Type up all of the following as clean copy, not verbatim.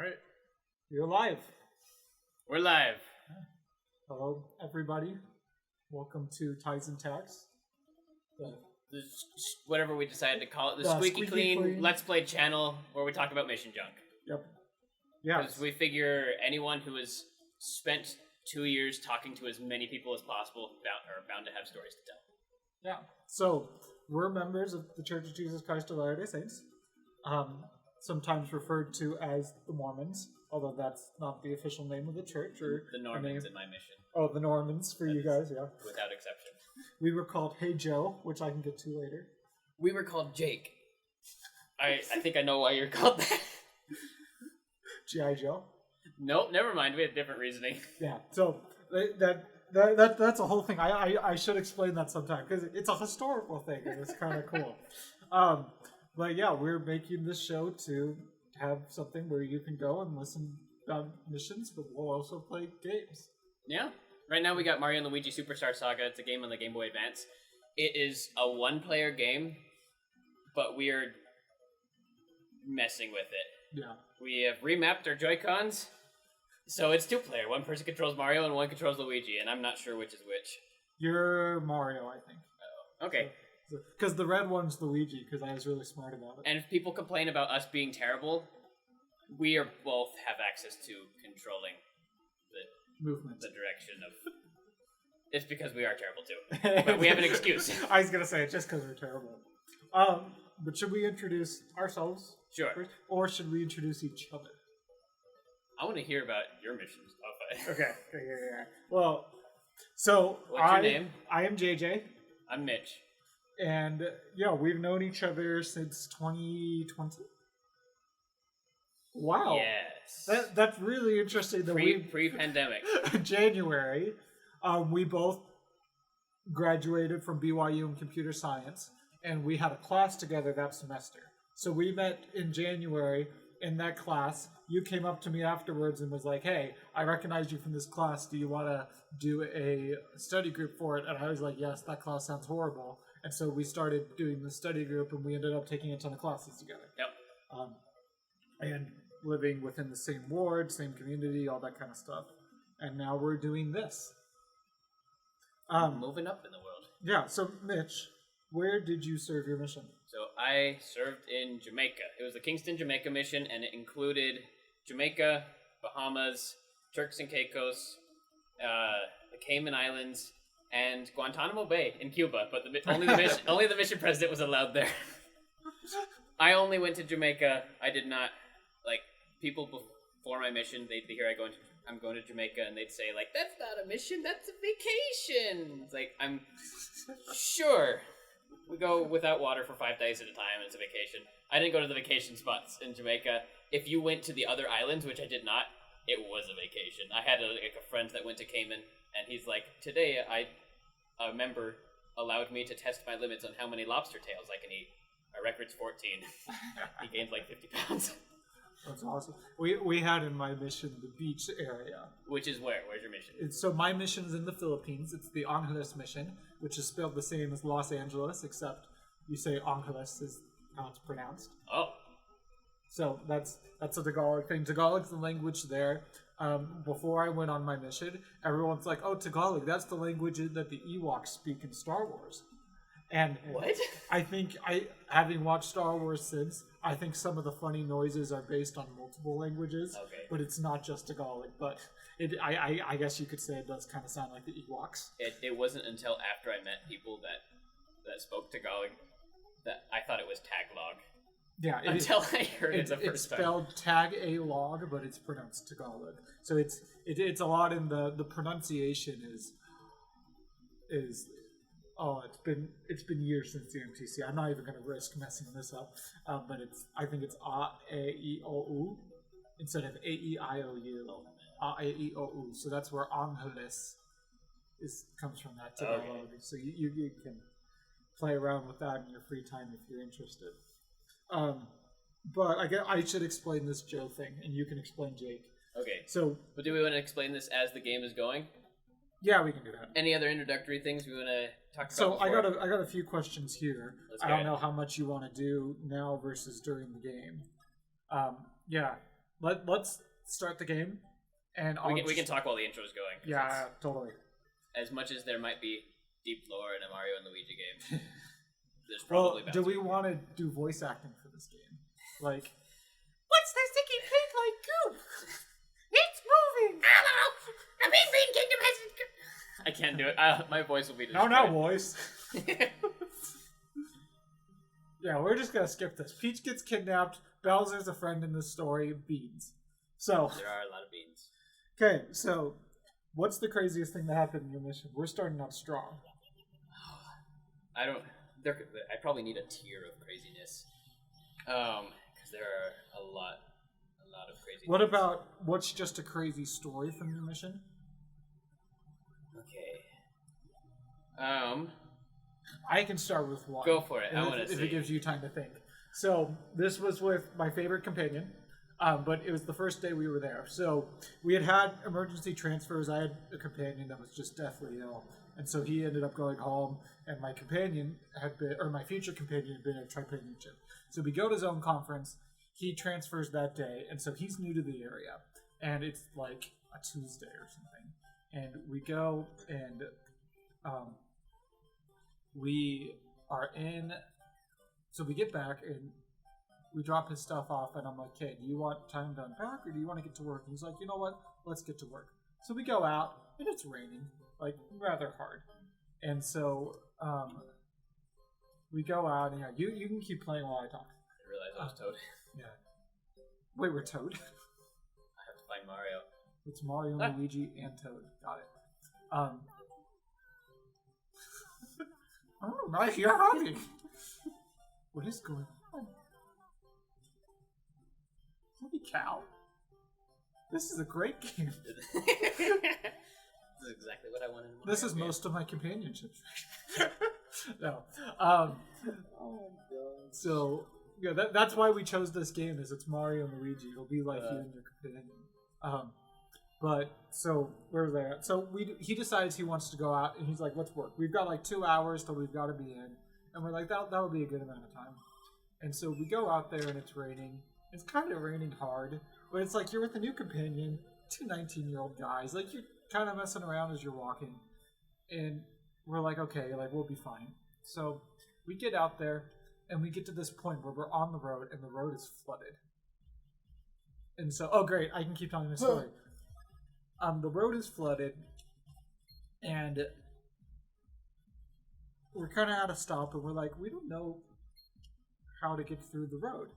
Alright. You're live. We're live. Hello, everybody. Welcome to Tiesn'tags. Whatever we decided to call it. The The squeaky squeaky clean clean. Let's Play channel where we talk about mission junk. Yep. Yeah. Because we figure anyone who has spent 2 years talking to as many people as possible are bound to have stories to tell. Yeah. So, we're members of the Church of Jesus Christ of Latter-day Saints. Sometimes referred to as the Mormons, although that's not the official name of the church. Or The Normans in my mission. Oh, the Normans for you guys, yeah. Without exception. We were called Hey Joe, which I can get to later. We were called Jake. I think I know why you're called that. G.I. Joe. Nope, never mind. We had different reasoning. Yeah, so that's a whole thing. I should explain that sometime because it's a historical thing and it's kind of cool. But yeah, we're making this show to have something where you can go and listen to missions, but we'll also play games. Yeah. Right now we got Mario and Luigi Superstar Saga. It's a game on the Game Boy Advance. It is a one-player game, but we are messing with it. Yeah. We have remapped our Joy-Cons, so it's two-player. One person controls Mario and one controls Luigi, and I'm not sure which is which. You're Mario, I think. Oh, okay. Because the red one's Luigi, because I was really smart about it. And if people complain about us being terrible, we are both have access to controlling the Movement. the direction of... It's because we are terrible too. But we have an excuse. I was going to say it just because we're terrible. But should we introduce ourselves Sure. first? Or should we introduce each other? I want to hear about your mission stuff. Okay. Yeah. Well, so What's your name? I am JJ. I'm Mitch. And yeah, we've known each other since 2020. Wow. Yes. That's really interesting. That Pre-pandemic. January, we both graduated from BYU in computer science, and we had a class together that semester. So we met in January in that class. You came up to me afterwards and was like, "Hey, I recognize you from this class. Do you want to do a study group for it?" And I was like, "Yes, that class sounds horrible." And so we started doing the study group, and we ended up taking a ton of classes together. Yep. And living within the same ward, same community, all that kind of stuff. And now we're doing this. Moving up in the world. Yeah, so Mitch, where did you serve your mission? So I served in Jamaica. It was the Kingston, Jamaica mission, and it included Jamaica, Bahamas, Turks and Caicos, the Cayman Islands, and Guantanamo Bay in Cuba. But only the mission president was allowed there. I only went to Jamaica. I did not, people before my mission, they'd hear I'm going to Jamaica, and they'd say, that's not a mission, that's a vacation. It's like, I'm sure. We go without water for 5 days at a time, and it's a vacation. I didn't go to the vacation spots in Jamaica. If you went to the other islands, which I did not, it was a vacation. I had a friend that went to Cayman, and he's like, today a member allowed me to test my limits on how many lobster tails I can eat. My record's 14. He gained 50 pounds. That's awesome. We had in my mission the beach area. Which is where? Where's your mission? So my mission's in the Philippines. It's the Angeles mission, which is spelled the same as Los Angeles, except you say Angeles is how it's pronounced. Oh. So that's a Tagalog thing. Tagalog's the language there. Before I went on my mission, everyone's like, "Oh, Tagalog, that's the language that the Ewoks speak in Star Wars." And what? I think having watched Star Wars since, I think some of the funny noises are based on multiple languages. Okay. But it's not just Tagalog. But I guess you could say it does kind of sound like the Ewoks. It wasn't until after I met people that spoke Tagalog that I thought it was Tagalog. Yeah. Until I heard it the first time. It's spelled Tag-A-Log, but it's pronounced Tagalog. So it's a lot in the pronunciation is. Oh, it's been years since the MTC. I'm not even going to risk messing this up. But I think it's A-E-I-O-U instead of A-E-I-O-U. A-E-I-O-U. So that's where Angeles comes from, that Tagalog. Okay. So you can play around with that in your free time if you're interested. But I should explain this Joe thing, and you can explain Jake. Okay. So, but do we want to explain this as the game is going? Yeah, we can do that. Any other introductory things we want to talk about? So before? I got a few questions here. I don't know how much you want to do now versus during the game. Yeah. let's start the game, and we can talk while the intro's going. Yeah, totally. As much as there might be deep lore in a Mario and Luigi game, there's probably. Well, do we want to do voice acting for this game? Like, what's that sticky pink like goop? It's moving. Hello, the Big Green Kingdom hasn't. I can't do it. My voice will be no, destroyed. voice. Yeah, we're just gonna skip this. Peach gets kidnapped. Bowser's a friend in this story. Beans. So there are a lot of beans. Okay, so what's the craziest thing that happened in your mission? We're starting out strong. I probably need a tier of craziness. Because there are a lot of crazy. What about what's just a crazy story from your mission? Okay. I can start with one. Go for it. I want to see. If it gives you time to think. So this was with my favorite companion, but it was the first day we were there. So we had emergency transfers. I had a companion that was just deathly ill, and so he ended up going home. And my companion my future companion had been at Tripanionship. So we go to Zone Conference. He transfers that day, and so he's new to the area, and it's like a Tuesday or something. And we go and we are in. So we get back and we drop his stuff off, and I'm like, "Hey, do you want time to unpack, or do you want to get to work?" And he's like, "You know what? Let's get to work." So we go out, and it's raining, like rather hard, and so we go out, and you can keep playing while I talk. I realized I was Toad. Yeah. Wait, we're Toad. I have to find Mario. It's Mario, Luigi, and Toad. Got it. Oh, nice, you're happy. What is going on? Holy cow. This is a great game. This is exactly what I wanted. This is most of my companionships. No. Oh my god. So, yeah, that's why we chose this game, is it's Mario and Luigi. It'll be like you and your companion. But, so, where was I at? So, he decides he wants to go out, and he's like, let's work. We've got like 2 hours till we've got to be in. And we're like, that would be a good amount of time. And so we go out there, and it's raining. It's kind of raining hard. But it's like you're with a new companion, 2 19-year-old guys. Like, you're kind of messing around as you're walking. And we're like, okay, like, we'll be fine. So we get out there, and we get to this point where we're on the road, and the road is flooded. And so, oh, great, I can keep telling the story. The road is flooded, and we're kind of at a stop, and we're like, we don't know how to get through the road.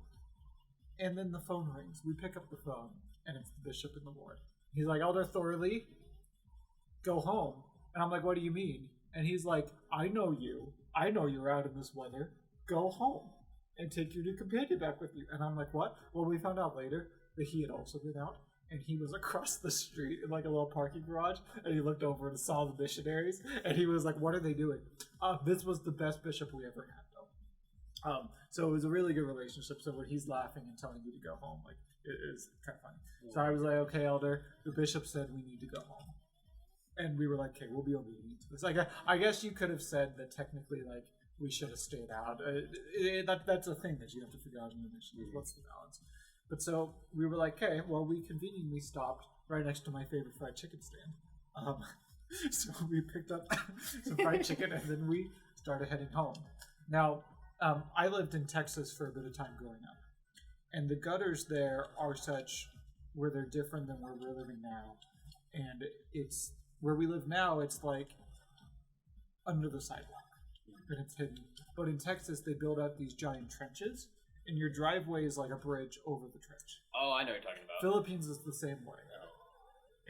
And then the phone rings. We pick up the phone, and it's the bishop in the ward. He's like, Elder Thorley, go home. And I'm like, what do you mean? And he's like, I know you. I know you're out in this weather. Go home and take your new companion back with you. And I'm like, what? Well, we found out later that he had also been out, and he was across the street in like a little parking garage, and he looked over and saw the missionaries, and he was like, what are they doing? This was the best bishop we ever had, though. So it was a really good relationship. So when he's laughing and telling you to go home, like, it is kind of funny. So I was like, okay, Elder, the bishop said we need to go home. And we were like, okay, we'll be obedient to this. Like, I guess you could have said that technically, like, we should have stayed out. That's a thing that you have to figure out in the mission. What's the balance? But so we were like, okay, well, we conveniently stopped right next to my favorite fried chicken stand. So we picked up some fried chicken, and then we started heading home. Now, I lived in Texas for a bit of time growing up, and the gutters there are such where they're different than where we're living now. And it's where we live now, it's like under the sidewalk, and it's hidden. But in Texas, they build out these giant trenches, and your driveway is like a bridge over the trench. Oh, I know what you're talking about. Philippines is the same way.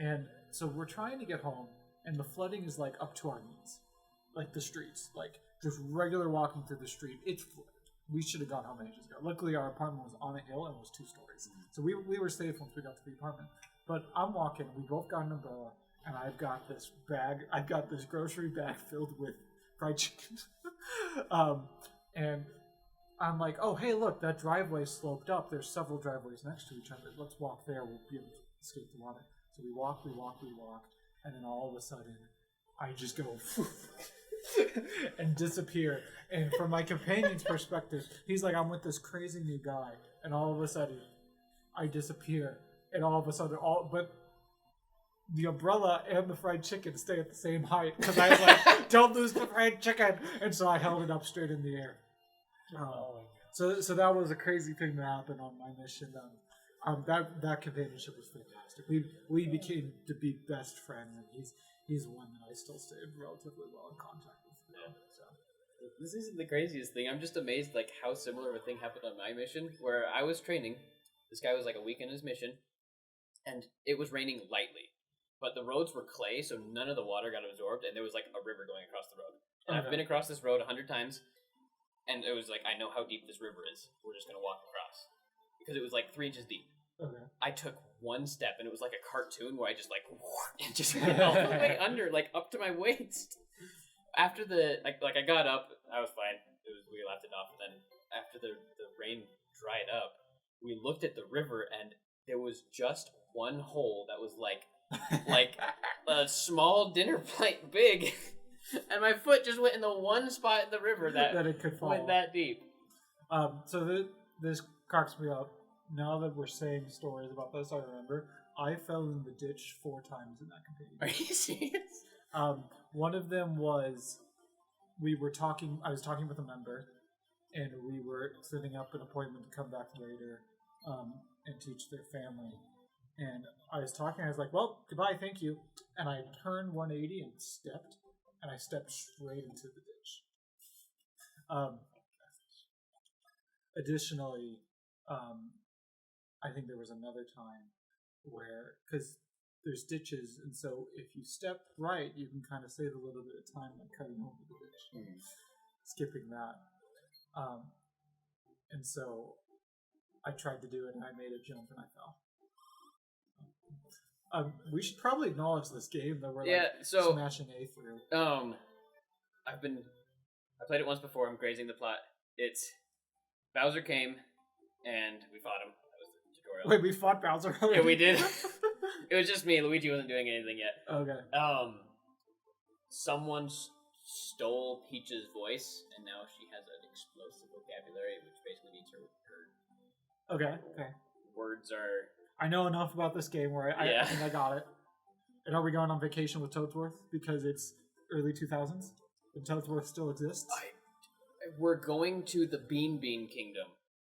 And so we're trying to get home, and the flooding is like up to our knees. Like the streets, like just regular walking through the street, it's flooded. We should have gone home ages ago. Luckily, our apartment was on a hill and it was 2 stories. So we were safe once we got to the apartment. But I'm walking, we both got an umbrella, and I've got this grocery bag filled with fried chicken. And I'm like, oh, hey, look, that driveway sloped up. There's several driveways next to each other. Let's walk there. We'll be able to escape the water. So we walk. And then all of a sudden, I just go and disappear. And from my companion's perspective, he's like, I'm with this crazy new guy. And all of a sudden, I disappear, and all of a sudden, but the umbrella and the fried chicken stay at the same height because I was like, "Don't lose the fried chicken," and so I held it up straight in the air. So that was a crazy thing that happened on my mission. That companionship was fantastic. We became to be best friends, and he's one that I still stay relatively well in contact with. So. This isn't the craziest thing. I'm just amazed, like, how similar of a thing happened on my mission, where I was training. This guy was like a week in his mission, and it was raining lightly, but the roads were clay, so none of the water got absorbed, and there was like a river going across the road. And I've been across this road 100 times, and it was like, I know how deep this river is. We're just gonna walk across because it was like 3 inches deep. Okay. I took one step, and it was like a cartoon where I just like and just went all the way under, like up to my waist. After the like I got up, I was fine. We laughed it off. And then after the rain dried up, we looked at the river, and there was just one hole that was like a small dinner plate big, and my foot just went in the one spot in the river that it could fall. Went that deep. So this cracks me up. Now that we're saying stories about this, I remember I fell in the ditch 4 times in that campaign. Are you serious? One of them was I was talking with a member, and we were setting up an appointment to come back later and teach their family. And I was talking, I was like, well, goodbye, thank you. And I turned 180 and I stepped straight into the ditch. Additionally, I think there was another time where, because there's ditches, and so if you step right, you can kind of save a little bit of time by cutting over the ditch, skipping that. And so I tried to do it, and I made a jump, and I fell. We should probably acknowledge this game that we're smashing A through. I played it once before. I'm grazing the plot. It's Bowser came, and we fought him. That was the tutorial. Wait, we fought Bowser already? Yeah, we did. It was just me. Luigi wasn't doing anything yet. Okay. Someone stole Peach's voice, and now she has an explosive vocabulary, which basically means her Okay. words are... I know enough about this game where I think I got it. And are we going on vacation with Toadsworth because it's early 2000s and Toadsworth still exists? We're going to the Bean Kingdom.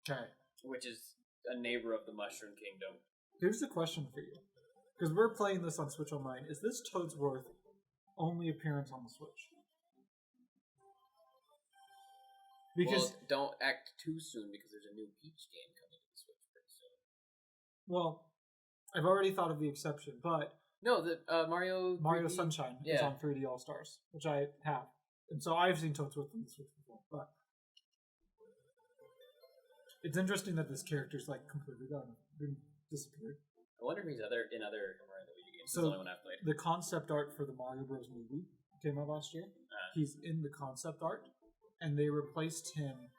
Okay. Which is a neighbor of the Mushroom Kingdom. Here's the question for you. Because we're playing this on Switch Online. Is this Toadsworth only appearance on the Switch? Because don't act too soon because there's a new Peach game coming to the Switch pretty soon. Well, I've already thought of the exception, but... No, the Mario 3D? Sunshine is on 3D All-Stars, which I have. And so I've seen Toadsworth on the Switch before, but... It's interesting that this character's like completely gone. Disappeared. I wonder if he's in other Mario and Luigi games. So the only one I've played. The concept art for the Mario Bros. Movie came out last year. He's in the concept art, and they replaced him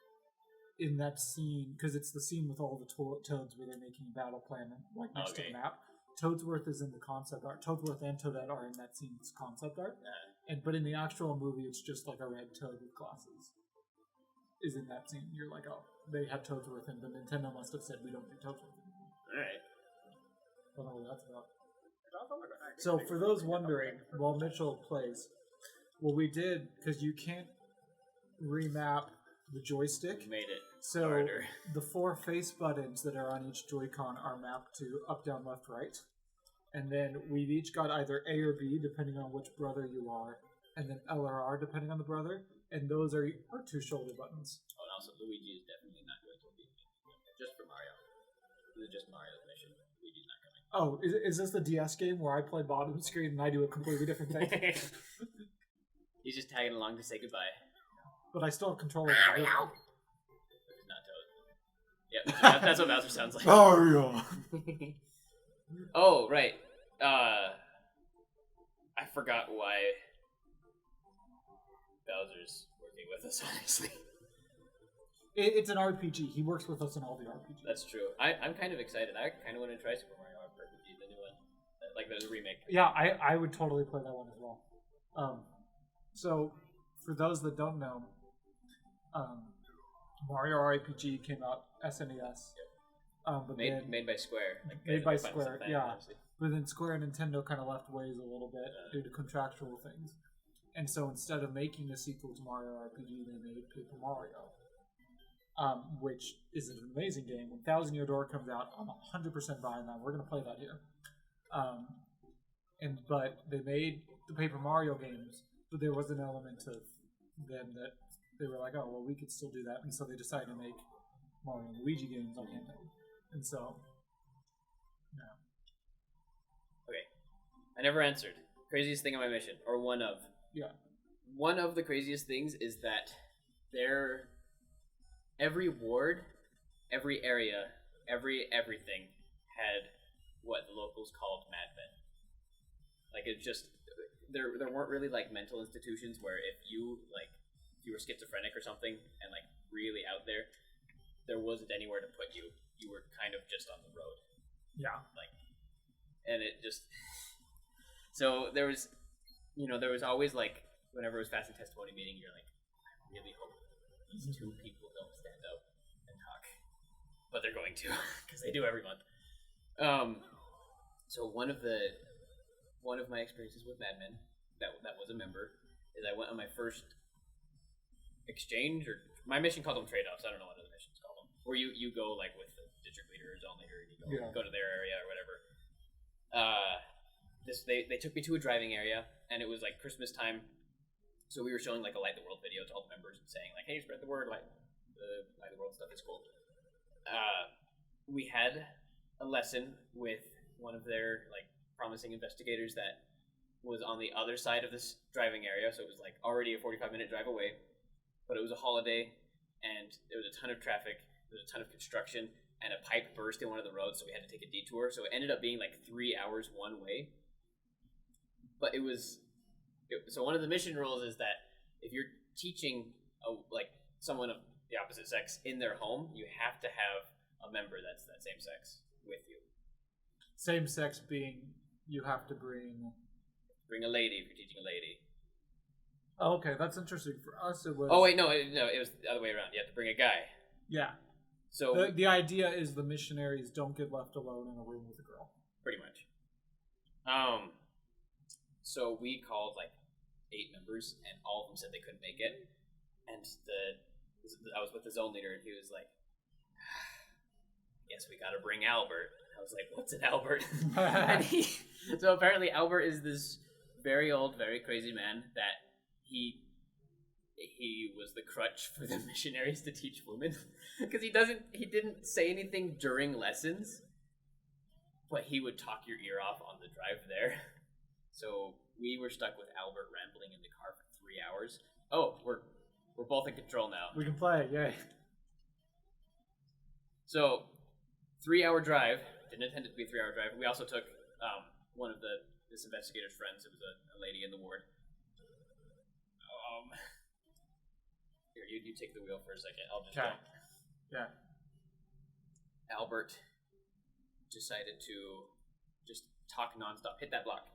in that scene because it's the scene with all the toads where they're making a battle plan like next to the map. Toadsworth is in the concept art. Toadsworth and Toadette are in that scene's concept art, but in the actual movie, it's just like a red toad with glasses. Is in that scene. You're like, oh, they had Toadsworth in, but Nintendo must have said we don't do Toadsworth anymore. Alright. I don't know what that's about. So for those wondering, while Mitchell plays, what we did, because you can't remap the joystick. Made it harder. The 4 face buttons that are on each Joy-Con are mapped to up, down, left, right. And then we've each got either A or B, depending on which brother you are, and then L or R, depending on the brother. And those are 2 shoulder buttons. Oh, and also Luigi is definitely not going to be just for Mario. This is just Mario's mission. Luigi's not coming. Oh, is this the DS game where I play bottom screen and I do a completely different thing? He's just tagging along to say goodbye. But I still have control of Mario! It's not Toad. Yep, that's what Bowser sounds like. Mario! Oh, right. I forgot why Bowser's working with us, honestly. It's an RPG. He works with us in all the RPGs. That's true. I'm kind of excited. I kind of want to try Super Mario RPG, the new one. Like, there's a remake. Yeah, I would totally play that one as well. So, for those that don't know, Mario RPG came out SNES. But made by Square. Like, made by Square, Final yeah. Fantasy. But then Square and Nintendo kind of left ways a little bit due to contractual things. And so instead of making a sequel to Mario RPG, they made Paper Mario, which is an amazing game. When Thousand Year Door comes out, I'm 100% buying that. We're going to play that here. But they made the Paper Mario games, but there was an element of them that they were like, oh, well, we could still do that. And so they decided to make Mario and Luigi games on handheld. And so, yeah. Okay. I never answered. Craziest thing on my mission, or one of. Yeah. One of the craziest things is that every ward, every area, everything had what the locals called madmen. Like, it just, there weren't really like mental institutions where if you were schizophrenic or something and like really out there wasn't anywhere to put you. You were kind of just on the road. Yeah. Like, and it just, so there was always like, whenever it was fasting testimony meeting, you're like, I really hope these two people don't stand up and talk, but they're going to, because they do every month. So one of my experiences with Mad Men that was a member is I went on my first exchange, or my mission called them trade-offs. I don't know what other missions call them, where you go like with the district leader or zone leader, and you go to their area or whatever. They took me to a driving area, and it was like Christmas time, so we were showing like a Light the World video to all the members and saying like, hey, spread the word, Light the World stuff is cool. We had a lesson with one of their like promising investigators that was on the other side of this driving area, so it was like already a 45-minute drive away, but it was a holiday and there was a ton of traffic, there was a ton of construction, and a pipe burst in one of the roads, so we had to take a detour, so it ended up being like 3 hours one way. But so one of the mission rules is that if you're teaching someone of the opposite sex in their home, you have to have a member that's that same sex with you. Same sex being, you have to bring a lady if you're teaching a lady. Oh, okay, that's interesting. For us, it was. Oh wait, no, it was the other way around. You have to bring a guy. Yeah. So the idea is the missionaries don't get left alone in a room with a girl. Pretty much. So we called like 8 members, and all of them said they couldn't make it. And I was with the zone leader, and he was like, "Guess we got to bring Albert." I was like, "What's an Albert?" And so apparently Albert is this very old, very crazy man that he was the crutch for the missionaries to teach women, because he didn't say anything during lessons, but he would talk your ear off on the drive there. So we were stuck with Albert rambling in the car for 3 hours. Oh, we're both in control now. We can play, yay. So 3-hour drive. Didn't intend it to be a 3-hour drive. We also took one of this investigator's friends. It was a lady in the ward. Here, you take the wheel for a second. I'll just go. Yeah. Albert decided to just talk nonstop. Hit that block.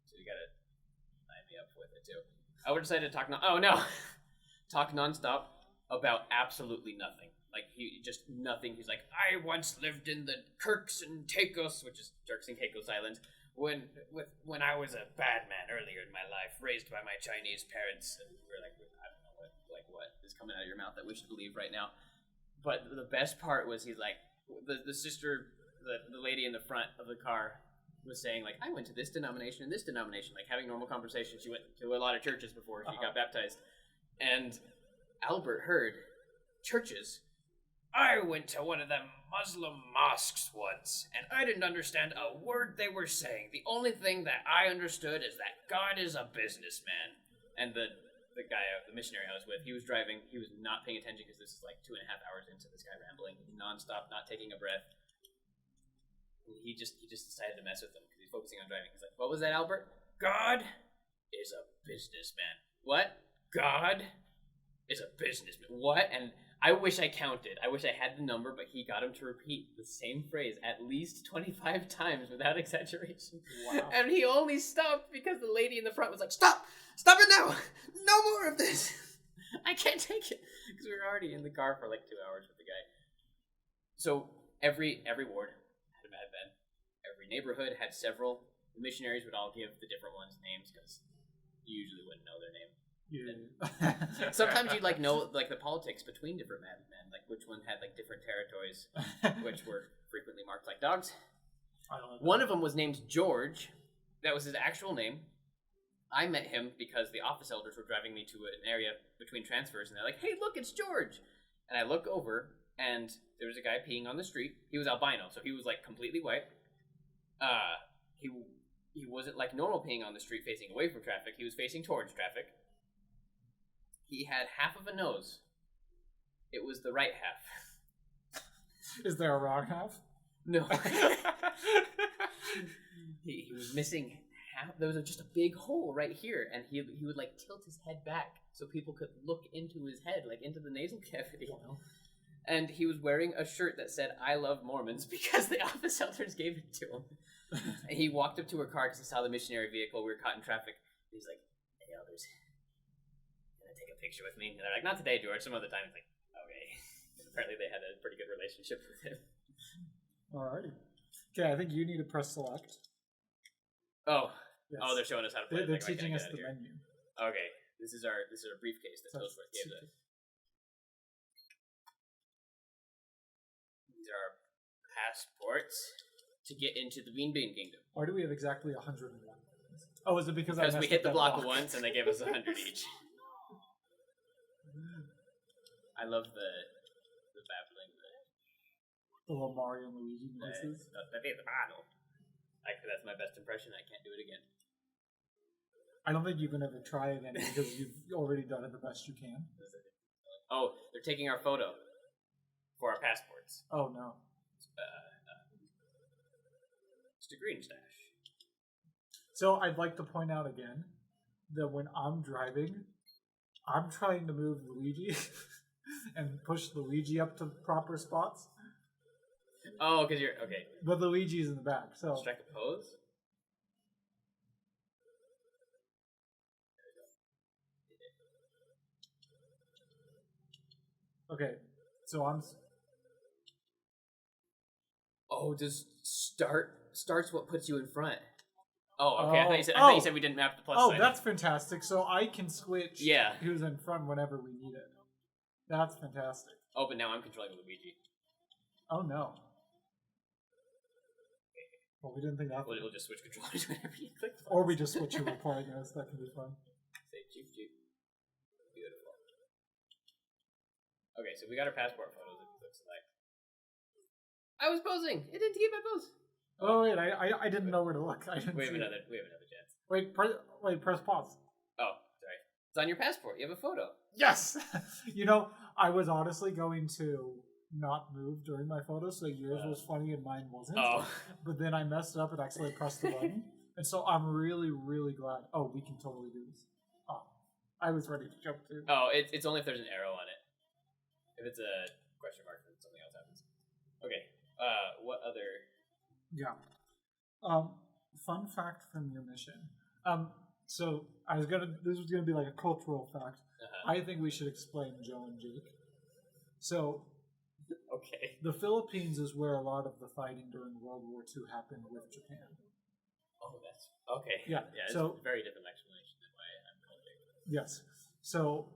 So you gotta line me up with it too. Albert decided to talk talk nonstop about absolutely nothing. Like, nothing. He's like, I once lived in the Turks and Caicos, which is Turks and Caicos Island, when I was a bad man earlier in my life, raised by my Chinese parents. And we were like, I don't know what is coming out of your mouth that we should believe right now. But the best part was, he's like, the sister, the lady in the front of the car was saying, like, I went to this denomination and this denomination, like having normal conversation. She went to a lot of churches before she got baptized. And Albert heard churches. I went to one of them Muslim mosques once, and I didn't understand a word they were saying. The only thing that I understood is that God is a businessman. And the guy, the missionary I was with, he was driving. He was not paying attention, because this is like 2.5 hours into this guy rambling nonstop, not taking a breath. He just decided to mess with him because he's focusing on driving. He's like, what was that, Albert? God is a businessman. What? God is a businessman. What? And I wish I counted. I wish I had the number, but he got him to repeat the same phrase at least 25 times without exaggeration. Wow. And he only stopped because the lady in the front was like, Stop it now! No more of this! I can't take it because we were already in the car for like 2 hours with the guy. So every ward had a mad men. Every neighborhood had several. The missionaries would all give the different ones names because you usually wouldn't know their name. Yeah. Sometimes you'd like know like the politics between different mad men, like which one had like different territories, which were frequently marked like dogs. One of them was named George. That was his actual name. I met him because the office elders were driving me to an area between transfers, and they're like, "Hey, look, it's George!" And I look over, and there was a guy peeing on the street. He was albino, so he was like completely white. He wasn't like normal peeing on the street facing away from traffic. He was facing towards traffic. He had half of a nose. It was the right half. Is there a wrong half? No. he was missing half. There was just a big hole right here, and he would like tilt his head back so people could look into his head, like into the nasal cavity. Wow. And he was wearing a shirt that said "I love Mormons" because the office elders gave it to him. And he walked up to her car because he saw the missionary vehicle. We were caught in traffic. He's like, "Hey, elders, gonna take a picture with me?" And they're like, "Not today, George. Some other time." It's like, okay. And apparently, they had a pretty good relationship with him. Alrighty. Okay, I think you need to press select. Oh, Yes. oh, they're showing us how to play. They're Like, teaching us get out the of here. menu. Okay, this is our briefcase that tells what gives us. These are our passports to get into the Bean Kingdom. Why do we have exactly 101? Oh, is it because Because I we messed hit up the that block once and they gave us 100 each. I love the babbling. The little Mario and Luigi noises. That's my best impression. I can't do it again. I don't think you can ever try again because you've already done it the best you can. Oh, they're taking our photo for our passports. Oh no. It's a green stash. So I'd like to point out again that when I'm driving, I'm trying to move Luigi and push Luigi up to proper spots. Oh, because you're okay. But Luigi's in the back, so Strike a pose. okay. So I'm. Oh, does starts what puts you in front? Oh, okay. I thought you said we didn't map the plus sign. Oh, that's fantastic. So I can switch. Yeah. Who's in front whenever we need it. That's fantastic. Oh, but now I'm controlling Luigi. Oh no. Well, we didn't think that. We'll just switch controllers whenever you click. Or we just switch your report. Yes, that can be fun. Say cheap. Beautiful. Okay, so we got our passport photos. It looks like I was posing. It didn't keep my pose. Oh wait, I didn't know where to look. I didn't. We have see another it. chance. Wait, press pause. Oh, sorry. It's on your passport. You have a photo. Yes. You know, I was honestly going to not move during my photo, so yours was funny and mine wasn't. Oh. But then I messed up and accidentally pressed the button. And so I'm really, really glad. Oh, we can totally do this. Oh, I was ready to jump too. Oh, it's only if there's an arrow on it. If it's a question mark, then something else happens. Okay. What other? Yeah. Fun fact from your mission. So this was gonna be like a cultural fact. I think we should explain Joe and Jake. So, okay. The Philippines is where a lot of the fighting during World War II happened with Japan. Oh, that's okay. Yeah. It's so a very different explanation than why I'm called Jake. Yes. So,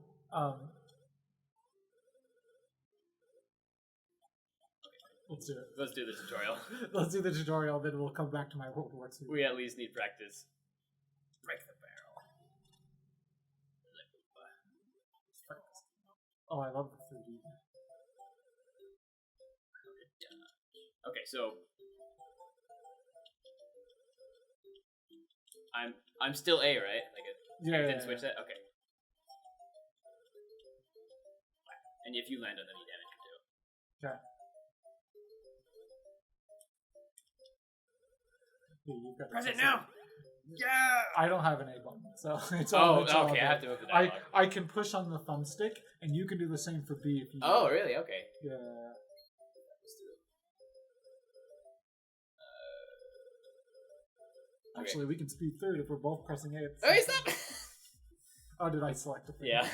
let's do it. Let's do the tutorial. Let's do the tutorial, then we'll come back to my World War II. We at least need practice. Break the barrel. Oh, I love the 3D. Okay, so I'm still A, right? Didn't switch that. Okay. And if you land on any damage, you do. Okay. Yeah, you've got Press it now. Yeah. I don't have an A button, so it's all. Oh, okay. I have to move the dialogue. I can push on the thumbstick, and you can do the same for B if you. Oh, really? Okay. Yeah. Actually, we can speed through it if we're both pressing A. Oh, stop! Oh, did I select it? Yeah.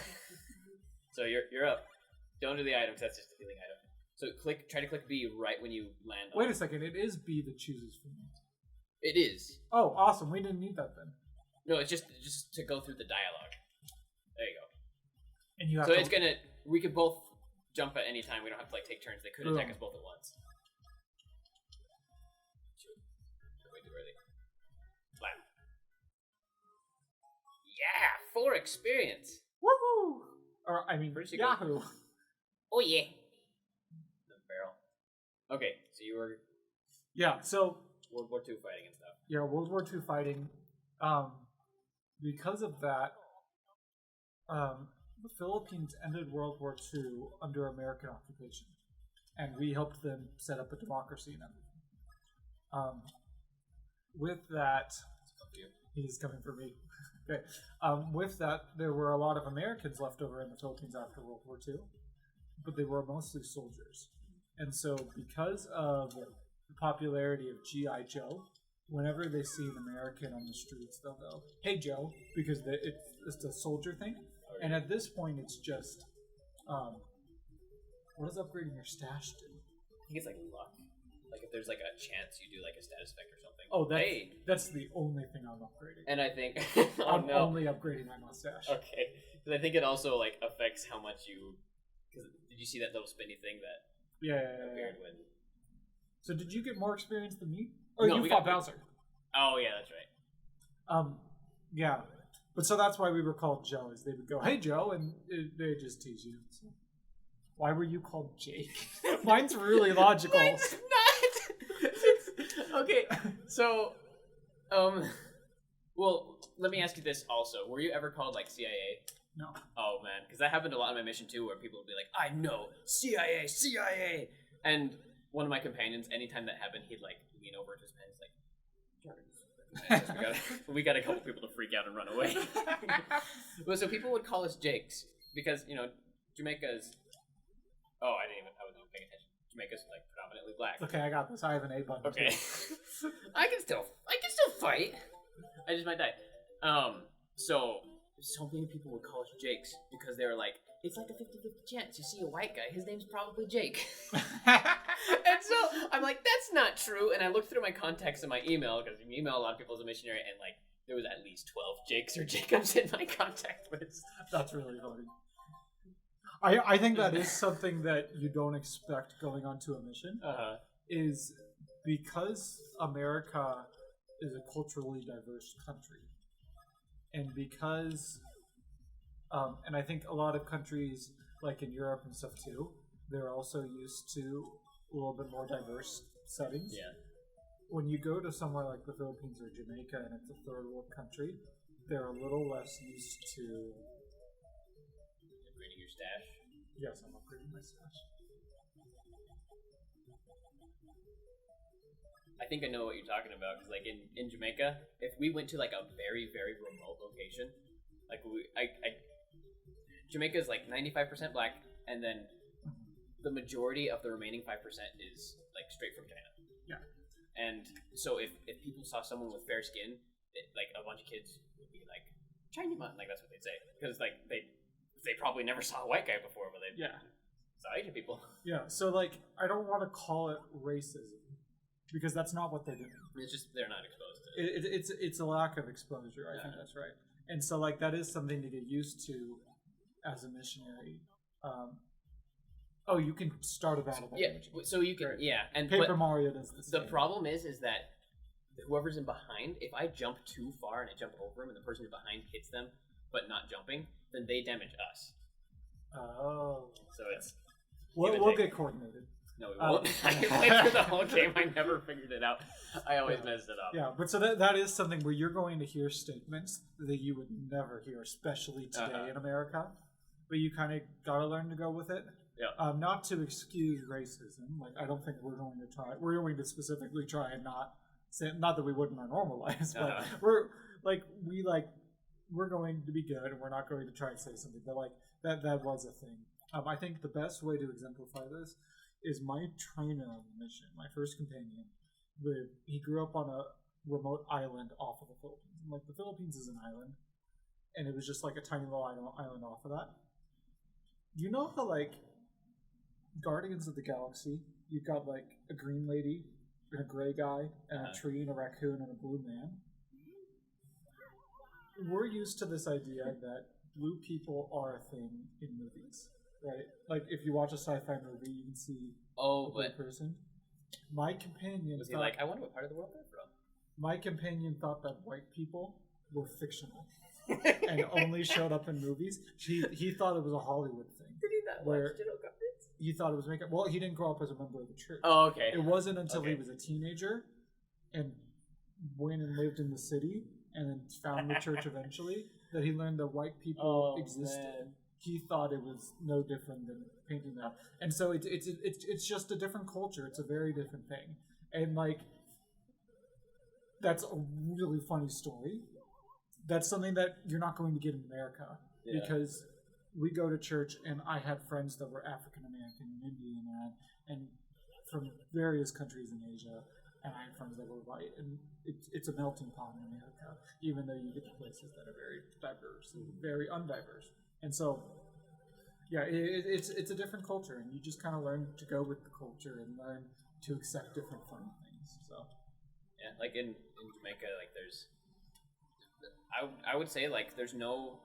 So you're up. Don't do the item, 'cause that's just a healing item. So try to click B right when you land on Wait a it. second, it is B that chooses for me. It is. Oh, awesome. We didn't need that then. No, it's just to go through the dialogue. There you go. And you have So to... it's gonna. We could both jump at any time. We don't have to like take turns. They could attack us both at once. Way too early. Flat. Yeah, 4 experience. Woohoo! Or, I mean, Pretty good. Yahoo! Oh yeah. The barrel. Okay, so you were Yeah, so... World War II fighting and stuff. Yeah, World War II fighting. Because of that, the Philippines ended World War II under American occupation, and we helped them set up a democracy and everything. With that, he's coming for me. Okay. With that, there were a lot of Americans left over in the Philippines after World War II, but they were mostly soldiers. And so, because of the popularity of G.I. Joe, whenever they see an American on the streets, they'll go, "Hey Joe," because it's a soldier thing. And at this point, it's just, what does upgrading your stash do? I think it's like luck. Like if there's like a chance you do like a status effect or something. Oh, that's the only thing I'm upgrading. And I think I'm only upgrading my mustache. Okay, because I think it also like affects how much you. Cause did you see that little spinny thing that Yeah. appeared when? So did you get more experience than me? Oh, No, you we fought got- Bowser. Oh yeah, that's right. Yeah. But so that's why we were called Joe, is they would go, "Hey Joe," and they just tease you. So, why were you called Jake? Mine's really logical. Mine's not. Okay, so, well, let me ask you this also: were you ever called like CIA? No. Oh man, because that happened a lot on my mission too, where people would be like, "I know CIA," and one of my companions, anytime that happened, he'd like lean over to his pen, he's like, we got a couple people to freak out and run away. Well, so people would call us Jakes because Jamaica's. Oh, I wasn't even paying attention. Jamaica's like predominantly black. Okay, I got this. I have an A button. Okay. too. I can still fight. I just might die. So many people would call us Jakes because they were like, it's like a 50-50 chance you see a white guy, his name's probably Jake. And so I'm like, that's not true. And I looked through my contacts in my email, because you email a lot of people as a missionary, and like there was at least 12 Jakes or Jacobs in my contact list. That's really funny. I think that is something that you don't expect going onto a mission. Is because America is a culturally diverse country, and because and I think a lot of countries, like in Europe and stuff too, they're also used to a little bit more diverse settings. Yeah. When you go to somewhere like the Philippines or Jamaica and it's a third world country, they're a little less used to Upgrading your stash. Yes, I'm upgrading my stash. I think I know what you're talking about, because like in Jamaica, if we went to like a very, very remote location, like Jamaica's like 95% black, and then the majority of the remaining 5% is like straight from China. Yeah. And so if people saw someone with fair skin, like a bunch of kids would be like, Chinese man, like that's what they'd say, because like they probably never saw a white guy before, but they saw Asian people. Yeah, so like I don't want to call it racism because that's not what they're doing. It's just they're not exposed to it. It's a lack of exposure. I think that's right. And so like that is something to get used to as a missionary. You can start a battle. Yeah, so you can, and Paper Mario does the same. The problem is that whoever's in behind, if I jump too far and I jump over him and the person behind hits them, but not jumping, then they damage us. Oh. So it's... We'll get coordinated. No, we won't. I played through the whole game. I never figured it out. I always messed it up. Yeah, but so that is something where you're going to hear statements that you would never hear, especially today in America. But you kind of got to learn to go with it. Yeah. Not to excuse racism. Like I don't think we're going to try. We're going to specifically try and not say, not that we wouldn't in our normal lives, but we're going to be good, and we're not going to try and say something. But like that was a thing. I think the best way to exemplify this is my trainer on the mission, my first companion. He grew up on a remote island off of the Philippines. And, like the Philippines is an island, and it was just like a tiny little island off of that. You know how like Guardians of the Galaxy, you've got like a green lady and a gray guy and a tree and a raccoon and a blue man. We're used to this idea that blue people are a thing in movies, right? Like if you watch a sci-fi movie, you can see a blue person. My companion was he like, I wonder what part of the world they're from. My companion thought that white people were fictional and only showed up in movies. He thought it was a Hollywood thing. Did he not watch General Government? He thought it was making. Well, he didn't grow up as a member of the church. Oh, okay. It wasn't until he was a teenager and went and lived in the city and then found the church eventually that he learned that white people existed. Man. He thought it was no different than painting that, and so it's just a different culture. It's a very different thing, and like that's a really funny story. That's something that you're not going to get in America because we go to church, and I had friends that were African American and Indian and from various countries in Asia, and I had friends that were white, and it's a melting pot in America, even though you get to places that are very diverse and very undiverse. And so, yeah, it's a different culture, and you just kind of learn to go with the culture and learn to accept different funny things. So, yeah, like in Jamaica, like there's, I would say like there's no,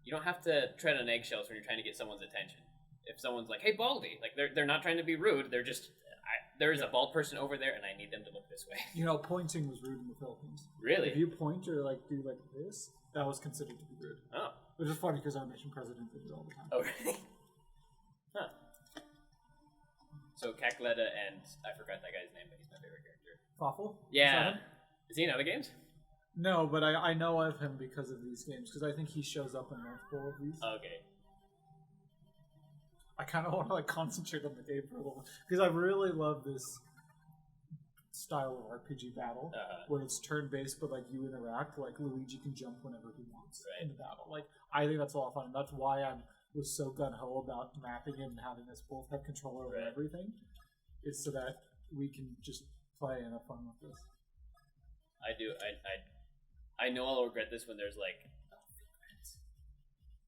you don't have to tread on eggshells when you're trying to get someone's attention. If someone's like, "Hey, Baldy," like they're not trying to be rude. They're just, there is a bald person over there, and I need them to look this way. You know, pointing was rude in the Philippines. Really? If you point or like do like this, that was considered to be rude. Oh. Which is funny because our mission president did it all the time. Oh, really? Huh. So Cacletta and I forgot that guy's name, but he's my favorite character. Fawful? Yeah. Is he in other games? No, but I know of him because of these games, because I think he shows up in multiple of these. Okay. I kind of want to like concentrate on the game for a little bit, because I really love this style of RPG battle where it's turn-based, but like you interact. Like Luigi can jump whenever he wants in the battle. Like I think that's a lot of fun, and that's why I was so gun-ho about mapping it and having us both have control over everything, is so that we can just play and have fun with this. I do. I know I'll regret this when there's like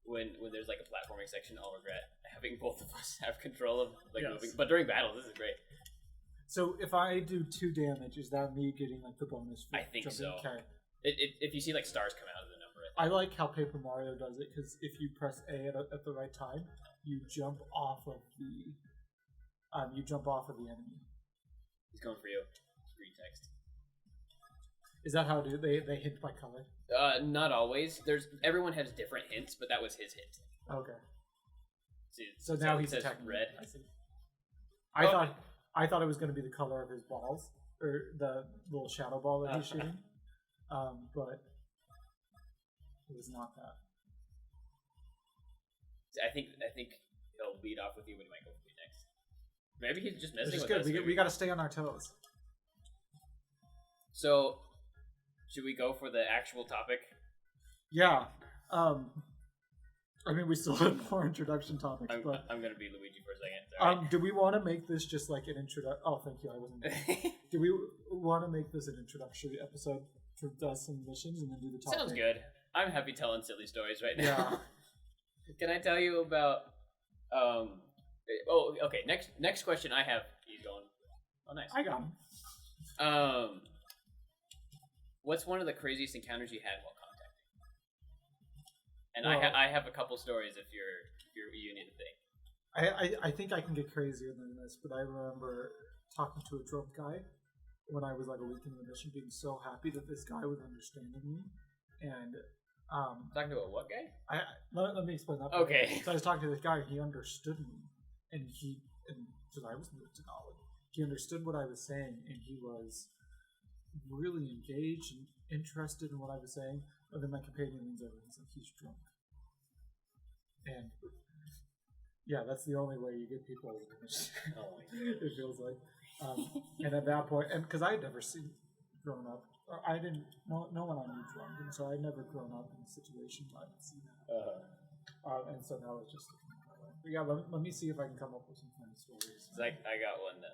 when there's like a platforming section. I'll regret having both of us have control of like moving. But during battles, this is great. So if I do 2 damage, is that me getting like the bonus? For I think jumping? so. Okay. If you see like stars come out of the number, I like how Paper Mario does it, because if you press A at the right time, you jump off of the enemy. He's going for you. Green text. Is that how they hint by color? Not always. Everyone has different hints, but that was his hint. Okay. See, so now he's says attacking red. I see. I thought it was going to be the color of his balls, or the little shadow ball that he's shooting, but it was not that. I think he'll lead off with you, but he might go for me next. Maybe he's just messing with good. us. We got to stay on our toes. So, should we go for the actual topic? Yeah. I mean, we still have more introduction topics, but I'm going to be Luigi for a second. Do we want to make this just like an introduction? Oh, thank you. I wasn't. Do we want to make this an introductory episode for us and missions, and then do the topic? Sounds good. I'm happy telling silly stories right now. Yeah. Can I tell you about? Okay. Next question I have. He's going. Oh, nice. I got him. What's one of the craziest encounters you had while contacting? And I have a couple stories if you need to think. I think I can get crazier than this, but I remember talking to a drunk guy when I was like a week in the mission, being so happy that this guy was understanding me, and talking to a what guy? Let me explain that. Okay. So I was talking to this guy, and he understood me, and because I was new to knowledge, he understood what I was saying, and he was really engaged and interested in what I was saying. But then my companion leans over and he's like, he's drunk. And yeah, that's the only way you get people over the mission. It feels like. And at that point, and because I had never grown up, I didn't, no one I knew drunk, and so I'd never grown up in a situation where I could see that. And so that was just. But yeah, let me see if I can come up with some funny stories. I got one that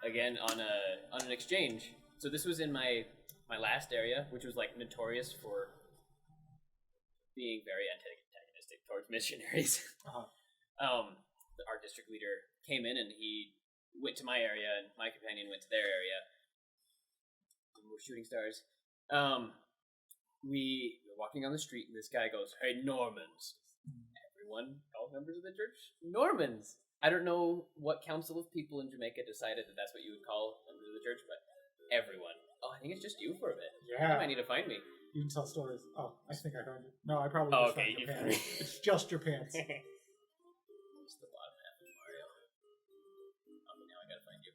again on an exchange. So this was in my last area, which was like notorious for being very antagonistic. misogynistic towards missionaries. Our district leader came in and he went to my area, and my companion went to their area. We're shooting stars. We were walking on the street, and this guy goes, "Hey, Normans!" Everyone, all members of the church, Normans. I don't know what council of people in Jamaica decided that that's what you would call members of the church, but everyone. Oh, I think it's just you for a bit. Yeah. You might need to find me. You can tell stories. Oh, I think I heard it. No, I probably Oh, just okay, found you your found pants. It's just your pants. Just the bottom half of Mario. Okay, now I gotta find you.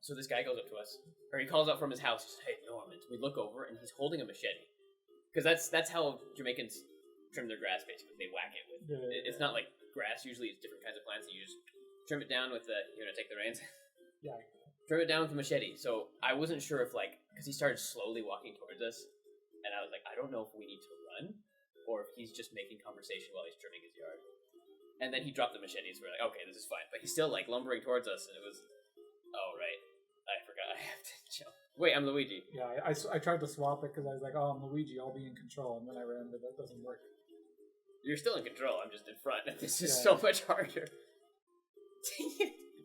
So this guy goes up to us, or he calls out from his house. He says, "Hey, Normans." We look over, and he's holding a machete, because that's how Jamaicans trim their grass. Basically, they whack it with. Yeah. It's not like grass. Usually, it's different kinds of plants. And you just trim it down with the. You're gonna take the reins. Yeah. Trim it down with a machete. So I wasn't sure if because he started slowly walking towards us, and I was like, I don't know if we need to run, or if he's just making conversation while he's trimming his yard. And then he dropped the machete, so we're like, okay, this is fine. But he's still lumbering towards us, and it was, oh right, I forgot I have to jump. Wait, I'm Luigi. Yeah, I tried to swap it because I was like, oh, I'm Luigi, I'll be in control, and then I ran, but that doesn't work. You're still in control. I'm just in front. This is Yeah. so much harder.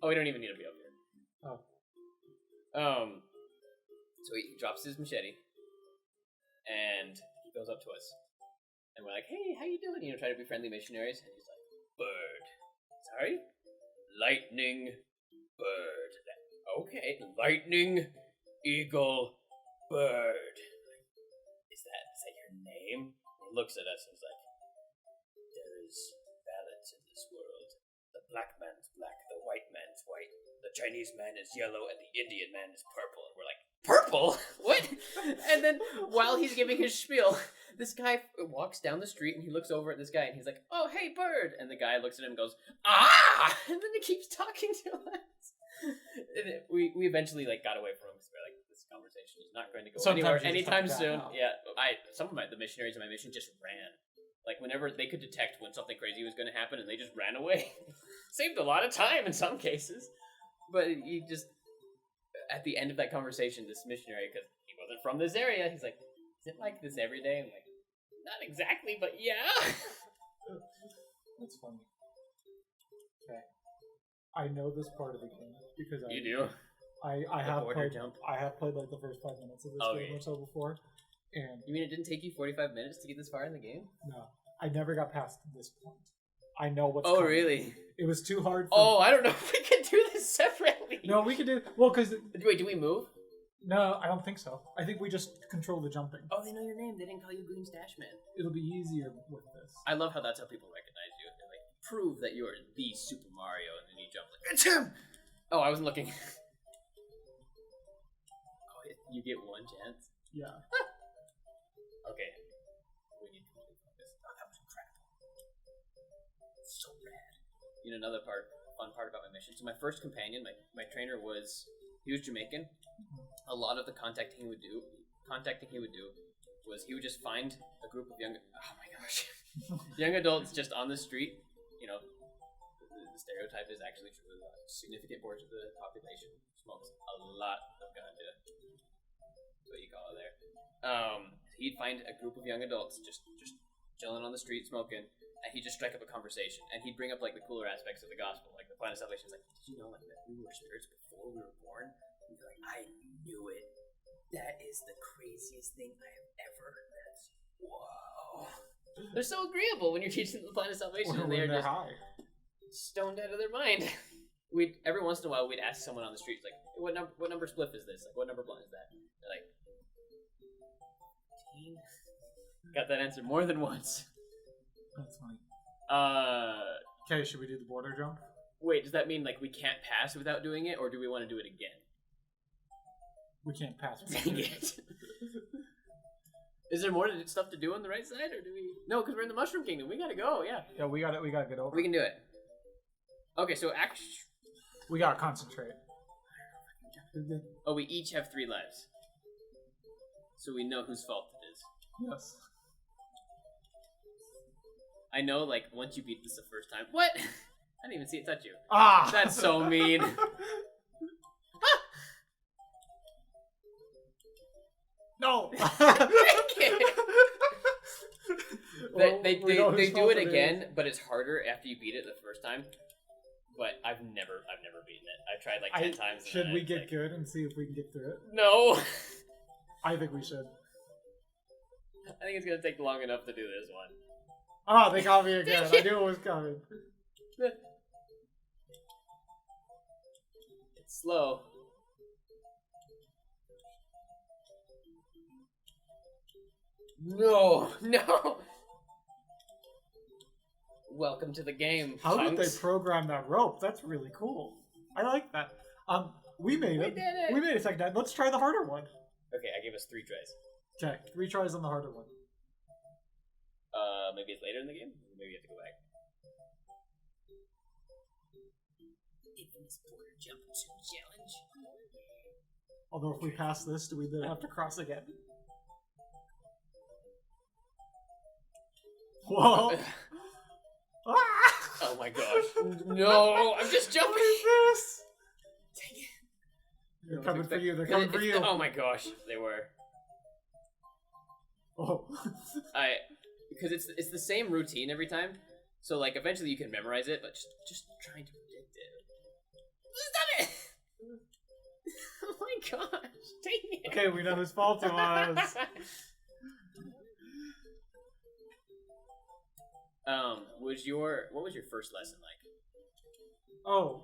Oh, we don't even need to be up here. Oh. So he drops his machete, and he goes up to us, and we're like, "Hey, how you doing?" Try to be friendly missionaries, and he's like, "Bird, sorry, lightning, bird. Okay, lightning, eagle, bird. Is that your name?" He looks at us and is like, "There is balance in this world. The black man's black, the white man's white, the Chinese man is yellow, and the Indian man is purple." And we're like, "Purple? What?" And then while he's giving his spiel, this guy walks down the street and he looks over at this guy and he's like, "Oh, hey, bird." And the guy looks at him and goes, "Ah!" And then he keeps talking to us. And we eventually got away from him because we're like, this conversation is not going to go anywhere anytime soon. Yeah, some of the missionaries in my mission just ran. Whenever they could detect when something crazy was going to happen, and they just ran away. Saved a lot of time in some cases. But he just, at the end of that conversation, this missionary, because he wasn't from this area, he's like, "Is it like this every day?" I'm like, "Not exactly, but yeah." That's funny. Okay. I know this part of the game because You do? I have played jump? I have played the first 5 minutes of this game or so before. And You mean it didn't take you 45 minutes to get this far in the game? no, I never got past this point. I know what's Oh, coming. really? It was too hard for Oh, I don't know if we can do this separately. No, we can do because Wait, do we move? no, I don't think so. I think we just control the jumping. Oh, they know your name. They didn't call you Green Stash Man. It'll be easier with this. I love how that's how people recognize you. They're like, prove that you're the Super Mario, and then you jump like, "It's him!" Oh, I wasn't looking. Oh, you get one chance. Yeah. Okay. We need to focus. Oh, that was incredible. So rad. Another fun part about my mission. So my first companion, my trainer he was Jamaican. A lot of the contacting he would do was he would just find a group of young adults just on the street. The stereotype is actually true. A significant portion of the population smokes a lot of ganja. That's what you call it there. He'd find a group of young adults just chilling on the street smoking, and he'd just strike up a conversation, and he'd bring up the cooler aspects of the gospel, like the plan of salvation. He's like, "Did you know that we were spirits before we were born?" And you're like, "I knew it. That is the craziest thing I have ever heard." That's whoa. They're so agreeable when you're teaching them the plan of salvation, and they're just high. stoned out of their mind. Every once in a while we'd ask someone on the streets like, what number spliff is this? What number blunt is that? They're like, 15? Got that answer more than once. That's funny. Okay, should we do the border jump? Wait, does that mean we can't pass without doing it, or do we want to do it again? We can't pass. Dang it. Is there more stuff to do on the right side, or do we? No, because we're in the Mushroom Kingdom. We gotta go. Yeah. Yeah, we gotta get over. We can do it. Okay, so we gotta concentrate. Oh, we each have 3 lives, so we know whose fault it is. Yes. I know, once you beat this the first time. What? I didn't even see it touch you. Ah! That's so mean. No! They know whose do fault it is. again, but it's harder after you beat it the first time. But I've never beaten it. I tried like 10 times. And Should then we it's get like, good and see if we can get through it? No. I think we should. I think it's gonna take long enough to do this one. Oh, they got me again. I knew it was coming. It's slow. No. Welcome to the game. How did chunks. they program that rope? That's really cool. I like that. We made it. did it. We made it second time. Let's try the harder one. Okay, I gave us 3 tries. Okay, 3 tries on the harder one. Maybe it's later in the game. Maybe you have to go back. Infamous border jump challenge. Although if we pass this, do we then have to cross again? Whoa! Ah! Oh my gosh! No, I'm just jumping. What is this? Dang it! They're coming for you. They're coming for you. Oh my gosh, they were. Oh. Because it's the same routine every time. So like eventually you can memorize it, but just trying to predict it. Stop it! Oh my gosh! Dang it! Okay, we know whose fault it was. What was your first lesson like? Oh,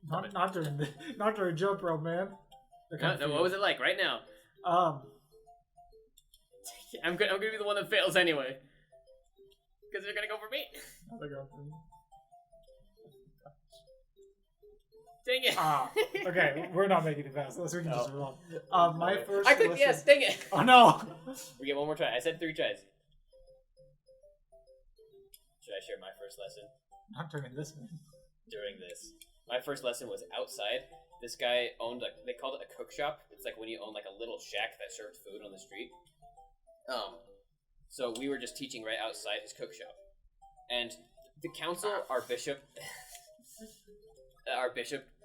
not during jump rope, man. No, what was it like right now? I'm gonna be the one that fails anyway, because they're gonna go for me. Dang it! Okay, we're not making it fast. Let's we can just move on. My first. I clicked yes. Dang it! Oh no! We get one more try. I said 3 tries. Should I share my first lesson? Not during this one. During this, my first lesson was outside. This guy owned they called it a cook shop. It's like when you own like a little shack that served food on the street. So we were just teaching right outside his cook shop, and the council, our bishop,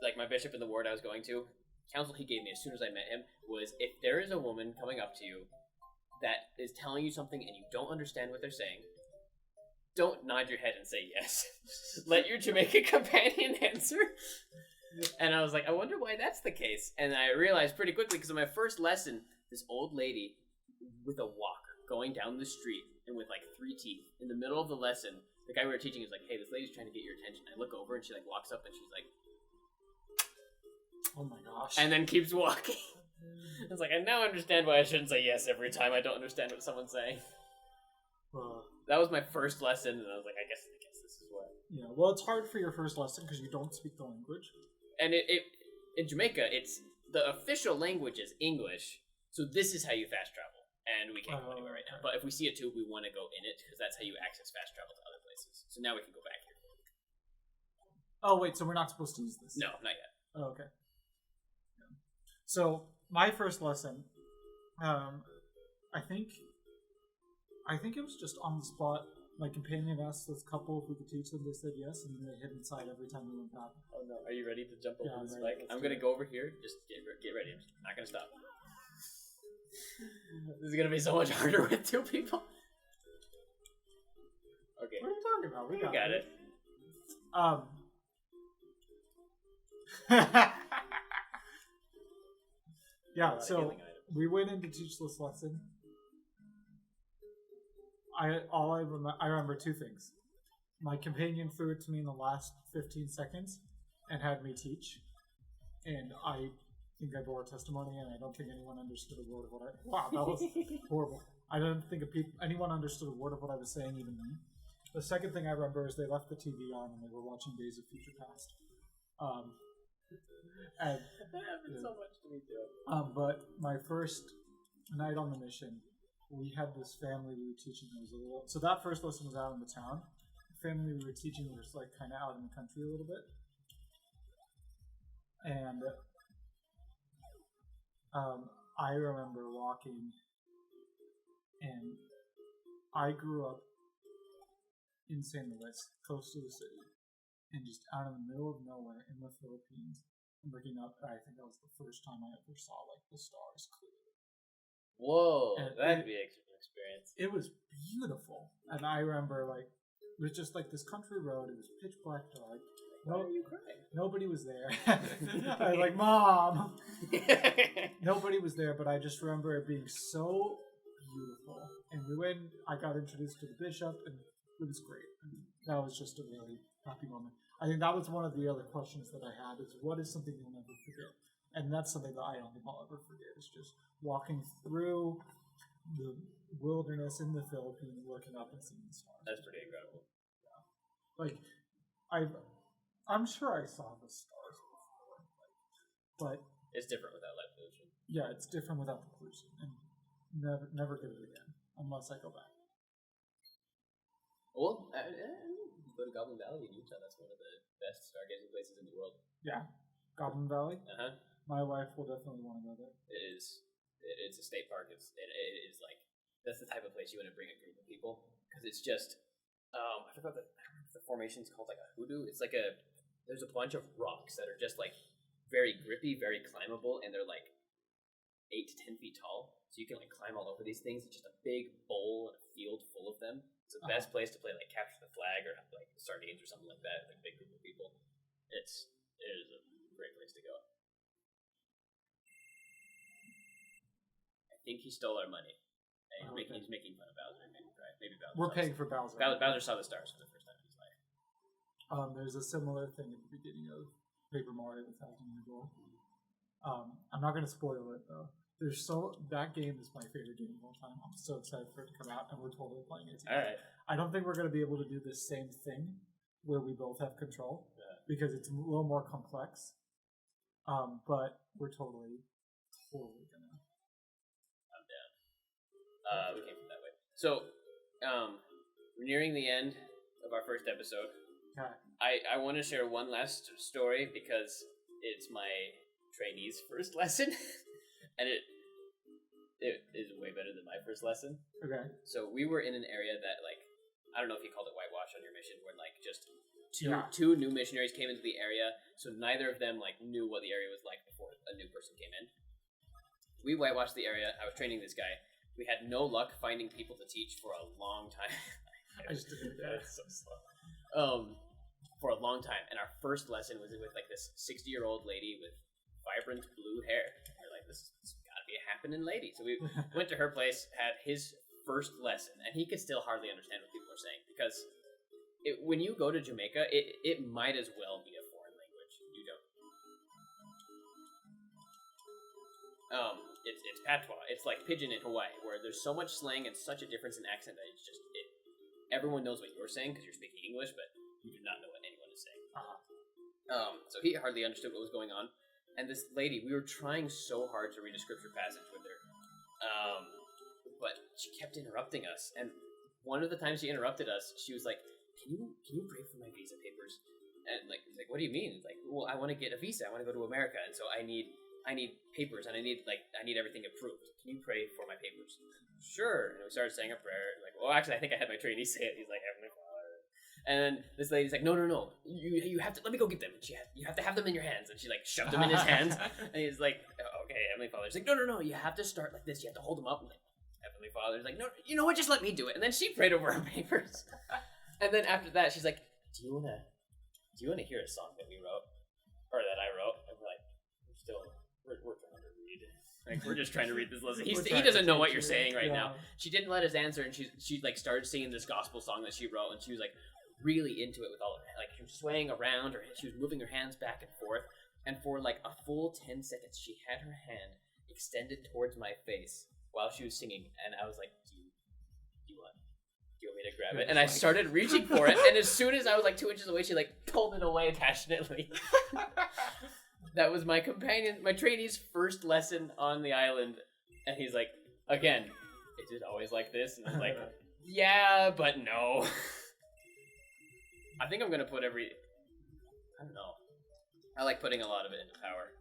like my bishop in the ward I was going to, counsel he gave me as soon as I met him was, if there is a woman coming up to you that is telling you something and you don't understand what they're saying, don't nod your head and say yes. Let your Jamaican companion answer. And I was like, I wonder why that's the case. And I realized pretty quickly, because in my first lesson, this old lady with a walker going down the street and with like 3 teeth in the middle of the lesson, the guy we were teaching was like, hey, this lady's trying to get your attention. I look over and she like walks up and she's like, oh my gosh. and then keeps walking. I was like, I now understand why I shouldn't say yes every time I don't understand what someone's saying. That was my first lesson, and I was like, I guess this is what. Yeah, well, it's hard for your first lesson because you don't speak the language. And it in Jamaica, it's the official language is English, so this is how you fast travel, and we can't go anywhere right now. But if we see a tube, we want to go in it because that's how you access fast travel to other places. So now we can go back here. Oh wait, so we're not supposed to use this? No, not yet. Oh, okay. Yeah. So my first lesson, I think it was just on the spot. My companion asked this couple if we could teach them. They said yes, and then they hid inside every time we went back. Oh no! Are you ready to jump over Yeah, the I'm spike? ready. I'm gonna go over here. Just get ready. I'm not gonna stop. This is gonna be so much harder with 2 people. Okay. What are you talking about? We got it. Yeah, so we went in to teach this lesson. I remember 2 things. My companion threw it to me in the last 15 seconds and had me teach. And I think I bore testimony, and I don't think anyone understood a word of what I... Wow, that was horrible. I don't think anyone understood a word of what I was saying, even me. The second thing I remember is they left the TV on and they were watching Days of Future Past. And, that happened so much to me too. But my first night on the mission, we had this family we were teaching. So that first lesson was out in the town. The family we were teaching was like kind of out in the country a little bit. And I remember walking, and I grew up in St. Louis, close to the city, and just out in the middle of nowhere in the Philippines, looking up. I think that was the first time I ever saw like the stars clearly. Whoa, And that'd be an experience. experience. It was beautiful, and I remember like it was just like this country road. It was pitch black dark. Why are you crying? Nobody was there. I was like, Mom. Nobody was there, but I just remember it being so beautiful. And we went. I got introduced to the bishop, and it was great. And that was just a really happy moment. I think that was one of the other questions that I had: is what is something you'll never forget? And that's something that I don't think I'll ever forget. Is just walking through the wilderness in the Philippines, looking up and seeing the stars. That's pretty incredible. Yeah. Like, I'm sure I saw the stars before, but It's different without light pollution. yeah, it's different without the pollution, and never get it again unless I go back. Well, you go to Goblin Valley in Utah. That's one of the best stargazing places in the world. Yeah, Goblin Valley. Uh-huh. My wife will definitely want to go there. It is. It's a state park. It is like that's the type of place you want to bring a group of people because it's just. I forgot the formation's called like a hoodoo. It's like there's a bunch of rocks that are just like very grippy, very climbable, and they're like 8 to 10 feet tall. So you can like climb all over these things. It's just a big bowl and a field full of them. It's the best place to play like capture the flag or like sardines or something like that. Like a big group of people. It is a great place to go. I think he stole our money. And he's making fun of Bowser. Maybe Bowser. We're paying for Bowser. Bowser saw the stars for the first time in his life. There's a similar thing at the beginning of Paper Mario with Thousand Year Door. I'm not going to spoil it though. That game is my favorite game of all time. I'm so excited for it to come out, and we're totally playing it together. All right. I don't think we're going to be able to do the same thing where we both have control because it's a little more complex. But we're totally gonna. I'm down. We came from that way. So, we're nearing the end of our first episode. Okay. I want to share one last story because it's my trainee's first lesson, and it is way better than my first lesson. Okay. So we were in an area that, like, I don't know if you called it whitewash on your mission, where like just Yeah. two new missionaries came into the area, so neither of them like knew what the area was like before a new person came in. We whitewashed the area. I was training this guy. We had no luck finding people to teach for a long time. I just did that. It's so slow. For a long time, and our first lesson was with like this 60-year-old lady with vibrant blue hair. We're like, this gotta be a happening lady. So we went to her place, had his first lesson, and he could still hardly understand what people are saying because when you go to Jamaica, it might as well be a foreign language. You don't. It's patois. It's like pidgin in Hawaii, where there's so much slang and such a difference in accent that it's just everyone knows what you're saying because you're speaking English, but you do not know what anyone is saying. So he hardly understood what was going on. And this lady, we were trying so hard to read a scripture passage with her, but she kept interrupting us. And one of the times she interrupted us, she was like, "Can you pray for my visa papers?" And like, what do you mean? It's like, well, I want to get a visa. I want to go to America, and so I need papers, and I need everything approved. Can you pray for my papers? Sure. And we started saying a prayer. Like, well, actually, I think I had my trainee say it. He's like, Heavenly Father. And then this lady's like, no. You have to, let me go get them. And you have to have them in your hands. And she like shoved them in his hands. And he's like, oh, okay, Heavenly Father. She's like, no. You have to start like this. You have to hold them up. And like, Heavenly Father's like, no, you know what? Just let me do it. And then she prayed over her papers. And then after that, she's like, do you wanna hear a song that we wrote, or that I wrote? And we're like, we're trying to read. Like, we're just trying to read this lesson. He doesn't know what you're saying right now. She didn't let us answer, and she like started singing this gospel song that she wrote, and she was like really into it with all her, like she was swaying around, or she was moving her hands back and forth, and for like a full 10 seconds, she had her hand extended towards my face while she was singing, and I was like, do you want me to grab it? And I started reaching for it, and as soon as I was like 2 inches away, she like pulled it away passionately. That was my companion, my trainee's first lesson on the island, and he's like, again, is it always like this? And I was like, yeah, but no. I think I'm gonna put I don't know. I like putting a lot of it into power.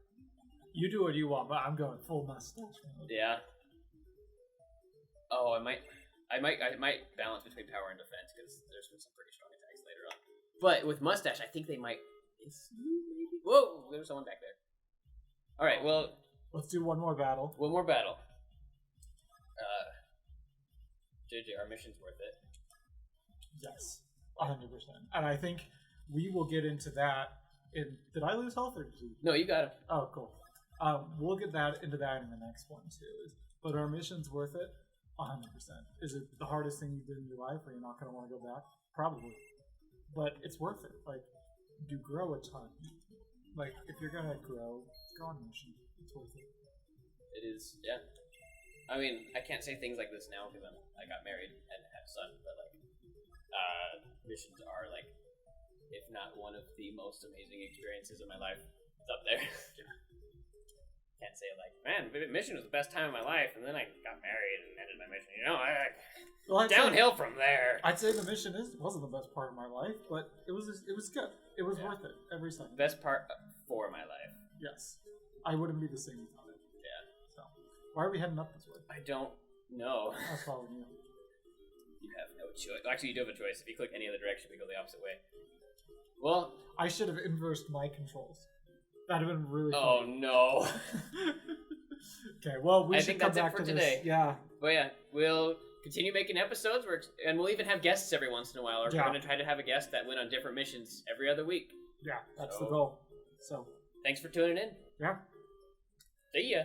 You do what you want, but I'm going full mustache mode. Yeah. Oh, I might balance between power and defense because there's been some pretty strong attacks later on. But with mustache, I think they might. Whoa! There's someone back there. All right. Well, let's do one more battle. One more battle. JJ, our mission's worth it. Yes, 100%. And I think we will get into that in... Did I lose health or did you? No, you got him. Oh, cool. We'll get into that in the next one, too. But our mission's worth it? 100%. Is it the hardest thing you did in your life where you're not going to want to go back? Probably. But it's worth it. Like, you grow a ton. Like, if you're going to go on a mission. It's worth it. It is, yeah. I mean, I can't say things like this now because I got married and have a son, but like, missions are like, if not one of the most amazing experiences of my life, it's up there. Can't say like, man, mission was the best time of my life, and then I got married and ended my mission. You know, downhill from there. I'd say the mission wasn't the best part of my life, but it was good. It was worth it every second. Best part for my life. Yes, I wouldn't be the same without it. Yeah. So, why are we heading up this way? I don't know. That's probably you. You have no choice. Actually, you do have a choice. If you click any other direction, we go the opposite way. Well, I should have inversed my controls. That'd have been really fun. Oh no. Okay, well, we I should think come that's it back for to today. this. Yeah. But yeah, we'll continue making episodes, and we'll even have guests every once in a while. Or Yeah. we're going to try to have a guest that went on different missions every other week. Yeah, that's So- the goal. So, Thanks for tuning in. yeah. See ya.